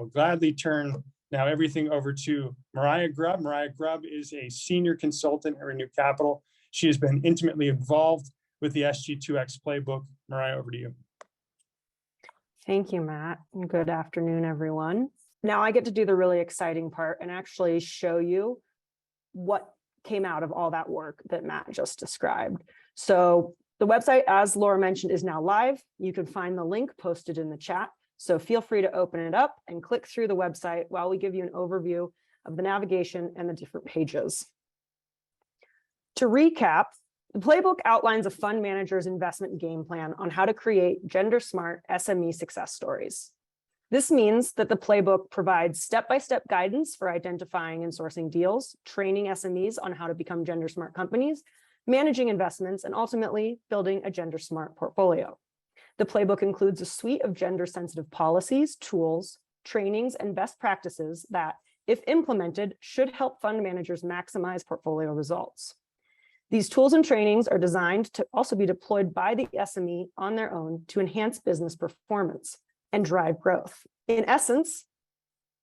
will gladly turn now everything over to Mariah Grubb. Mariah Grubb is a senior consultant at Renew Capital. She has been intimately involved with the SG2X playbook. Mariah, over to you. Thank you, Matt. And good afternoon, everyone. Now I get to do the really exciting part and actually show you what came out of all that work that Matt just described. So the website, as Laura mentioned, is now live. You can find the link posted in the chat. So feel free to open it up and click through the website while we give you an overview of the navigation and the different pages. To recap, the playbook outlines a fund manager's investment game plan on how to create gender-smart SME success stories. This means that the playbook provides step-by-step guidance for identifying and sourcing deals, training SMEs on how to become gender-smart companies, managing investments, and ultimately building a gender-smart portfolio. The playbook includes a suite of gender-sensitive policies, tools, trainings, and best practices that, if implemented, should help fund managers maximize portfolio results. These tools and trainings are designed to also be deployed by the SME on their own to enhance business performance and drive growth. In essence,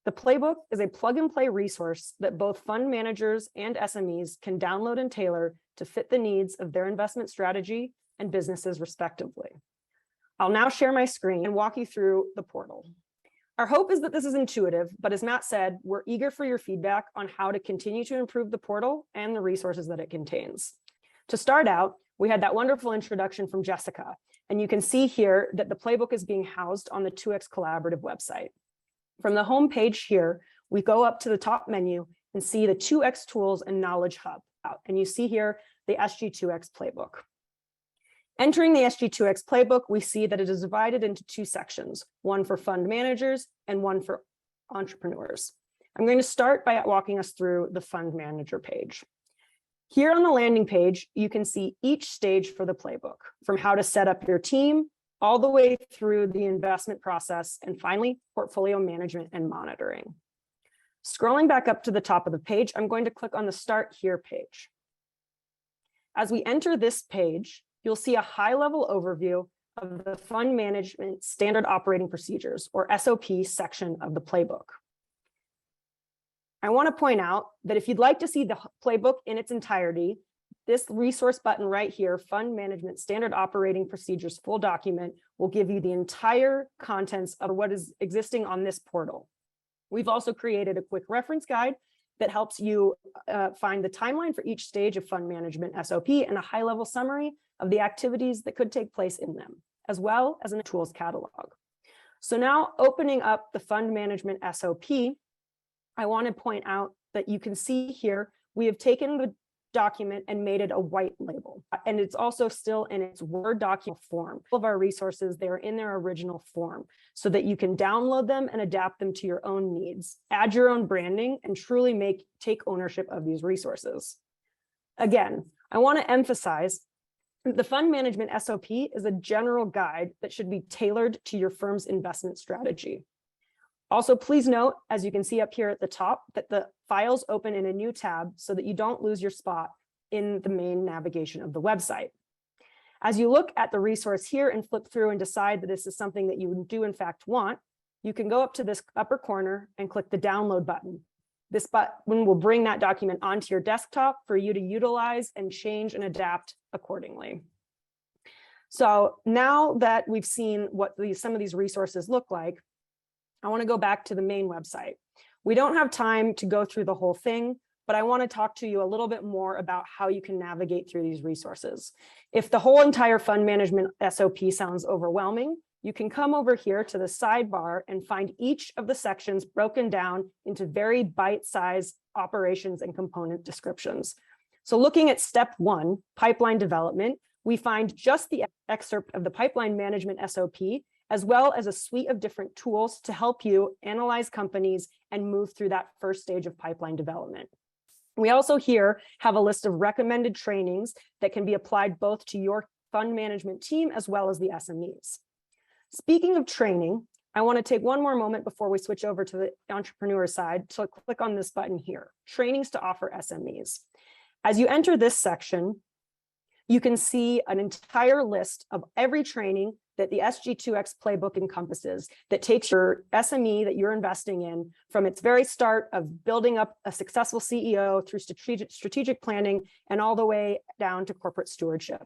the playbook is a plug-and-play resource that both fund managers and SMEs can download and tailor to fit the needs of their investment strategy and businesses respectively. I'll now share my screen and walk you through the portal. Our hope is that this is intuitive, but as Matt said, we're eager for your feedback on how to continue to improve the portal and the resources that it contains. To start out, we had that wonderful introduction from Jessica, and you can see here that the playbook is being housed on the 2X Collaborative website. From the home page here, we go up to the top menu and see the 2X Tools and Knowledge Hub, and you see here the SG2X playbook. Entering the SG2X playbook, we see that it is divided into two sections, one for fund managers and one for entrepreneurs. I'm going to start by walking us through the fund manager page. Here on the landing page, you can see each stage for the playbook, from how to set up your team, all the way through the investment process, and finally, portfolio management and monitoring. Scrolling back up to the top of the page, I'm going to click on the Start Here page. As we enter this page, you'll see a high-level overview of the Fund Management Standard Operating Procedures, or SOP section of the playbook. I want to point out that if you'd like to see the playbook in its entirety, this resource button right here, Fund Management Standard Operating Procedures Full Document, will give you the entire contents of what is existing on this portal. We've also created a quick reference guide that helps you find the timeline for each stage of fund management SOP and a high-level summary of the activities that could take place in them, as well as in a tools catalog. So now opening up the fund management SOP, I want to point out that you can see here, we have taken the document and made it a white label. And it's also still in its Word document form. All of our resources, they're in their original form so that you can download them and adapt them to your own needs, add your own branding, and truly take ownership of these resources. Again, I want to emphasize the fund management SOP is a general guide that should be tailored to your firm's investment strategy. Also, please note, as you can see up here at the top, that the files open in a new tab so that you don't lose your spot in the main navigation of the website. As you look at the resource here and flip through and decide that this is something that you do in fact want, you can go up to this upper corner and click the download button. This button will bring that document onto your desktop for you to utilize and change and adapt accordingly. So now that we've seen what some of these resources look like, I want to go back to the main website. We don't have time to go through the whole thing, but I want to talk to you a little bit more about how you can navigate through these resources. If the whole entire fund management SOP sounds overwhelming, you can come over here to the sidebar and find each of the sections broken down into very bite-sized operations and component descriptions. So looking at step 1, pipeline development, we find just the excerpt of the pipeline management SOP, as well as a suite of different tools to help you analyze companies and move through that first stage of pipeline development. We also here have a list of recommended trainings that can be applied both to your fund management team as well as the SMEs. Speaking of training, I want to take one more moment before we switch over to the entrepreneur side to click on this button here, trainings to offer SMEs. As you enter this section, you can see an entire list of every training that the SG2X playbook encompasses that takes your SME that you're investing in from its very start of building up a successful CEO through strategic planning and all the way down to corporate stewardship.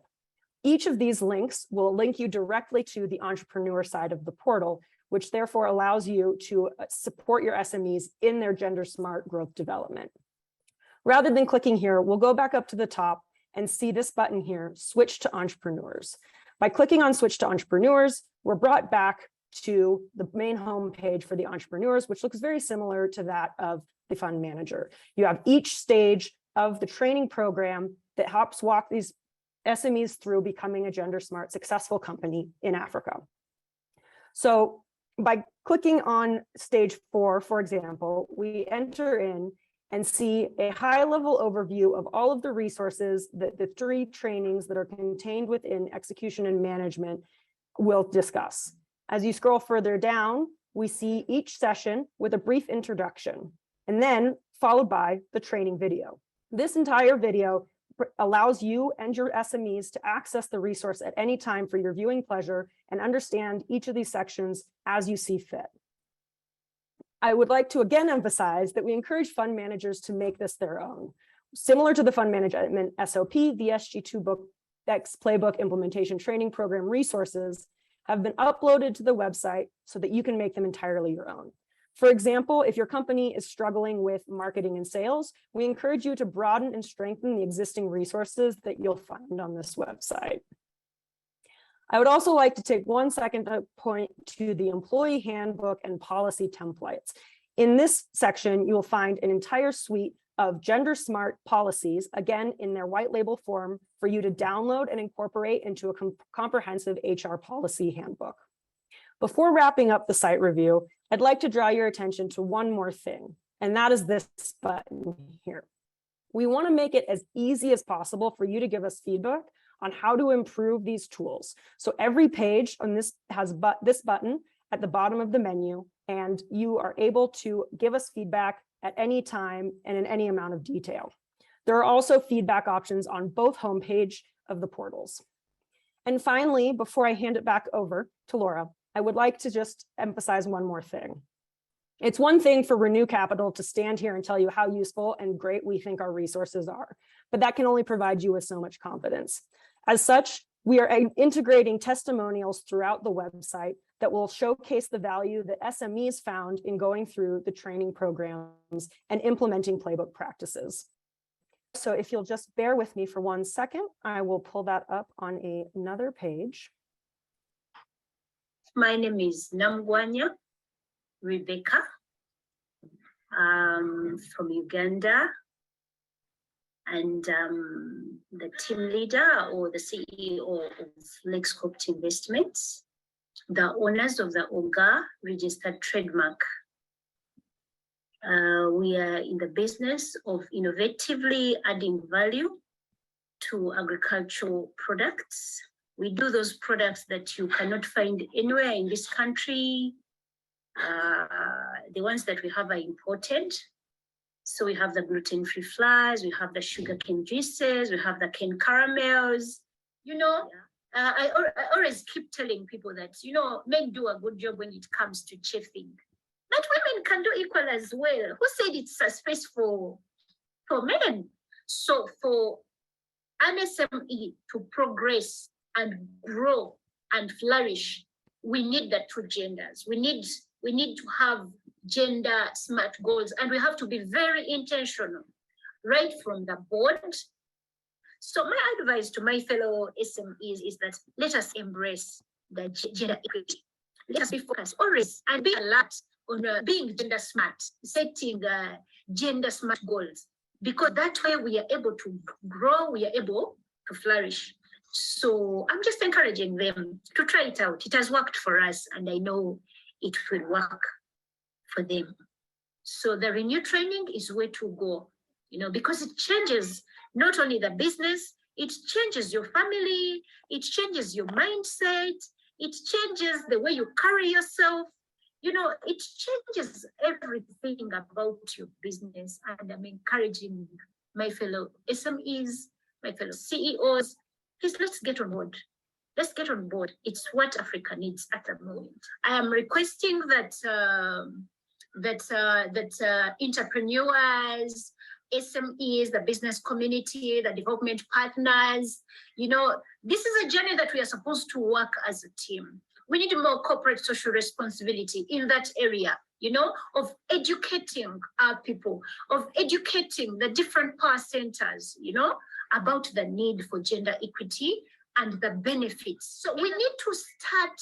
Each of these links will link you directly to the entrepreneur side of the portal, which therefore allows you to support your SMEs in their gender smart growth development. Rather than clicking here, we'll go back up to the top and see this button here, Switch to Entrepreneurs. By clicking on Switch to Entrepreneurs, we're brought back to the main home page for the entrepreneurs, which looks very similar to that of the fund manager. You have each stage of the training program that helps walk these SMEs through becoming a gender smart, successful company in Africa. So by clicking on stage 4, for example, we enter in and see a high-level overview of all of the resources that the 3 trainings that are contained within execution and management will discuss. As you scroll further down, we see each session with a brief introduction, and then followed by the training video. This entire video allows you and your SMEs to access the resource at any time for your viewing pleasure and understand each of these sections as you see fit. I would like to again emphasize that we encourage fund managers to make this their own. Similar to the fund management SOP, the SG2X Playbook Implementation Training Program resources have been uploaded to the website so that you can make them entirely your own. For example, if your company is struggling with marketing and sales, we encourage you to broaden and strengthen the existing resources that you'll find on this website. I would also like to take 1 second to point to the employee handbook and policy templates. In this section, you will find an entire suite of gender smart policies, again, in their white label form for you to download and incorporate into a comprehensive HR policy handbook. Before wrapping up the site review, I'd like to draw your attention to one more thing, and that is this button here. We want to make it as easy as possible for you to give us feedback on how to improve these tools. So every page on this has this button at the bottom of the menu, and you are able to give us feedback at any time and in any amount of detail. There are also feedback options on both homepage of the portals. And finally, before I hand it back over to Laura, I would like to just emphasize one more thing. It's one thing for Renew Capital to stand here and tell you how useful and great we think our resources are, but that can only provide you with so much confidence. As such, we are integrating testimonials throughout the website that will showcase the value that SMEs found in going through the training programs and implementing playbook practices. So if you'll just bear with me for 1 second, I will pull that up on another page. My name is Namgwanya Rebecca. From Uganda, and the team leader or the CEO of Lexcopt Investments, the owners of the OGA registered trademark. We are in the business of innovatively adding value to agricultural products. We do those products that you cannot find anywhere in this country. The ones that we have are imported. So we have the gluten-free flours, we have the sugarcane juices, we have the cane caramels. You know, I always keep telling people that, you know, men do a good job when it comes to chefing. But women can do equal as well. Who said it's a space for men? So for an SME to progress and grow and flourish, we need the two genders. We need to have gender smart goals, and we have to be very intentional right from the board. So my advice to my fellow SMEs is that let us embrace the gender equity. Let us be focused always and be alert on being gender smart, setting gender smart goals, because that way we are able to grow, we are able to flourish. So I'm just encouraging them to try it out. It has worked for us, and I know it will work for them. So the Renew training is where to go, you know, because it changes not only the business, it changes your family, it changes your mindset, it changes the way you carry yourself, you know, it changes everything about your business. And I'm encouraging my fellow SMEs, my fellow CEOs please let's get on board. Let's get on board. It's what Africa needs at the moment. I am requesting that entrepreneurs, SMEs, the business community, the development partners, this is a journey that we are supposed to work as a team. We need more corporate social responsibility in that area, of educating our people, of educating the different power centers, about the need for gender equity and the benefits. So we need to start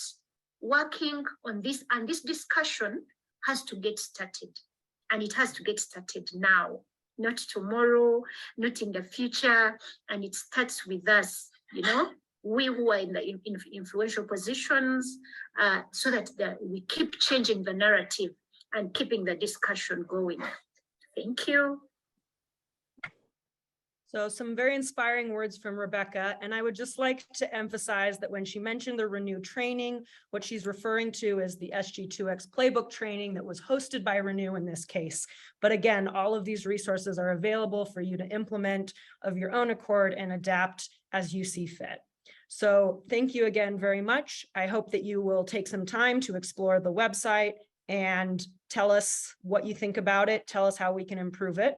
working on this, and this discussion has to get started. And it has to get started now, not tomorrow, not in the future. And it starts with us, we who are in the influential positions, so that we keep changing the narrative and keeping the discussion going. Thank you. So some very inspiring words from Rebecca. And I would just like to emphasize that when she mentioned the Renew training, what she's referring to is the SG2X Playbook training that was hosted by Renew in this case. But again, all of these resources are available for you to implement of your own accord and adapt as you see fit. So thank you again very much. I hope that you will take some time to explore the website and tell us what you think about it. Tell us how we can improve it.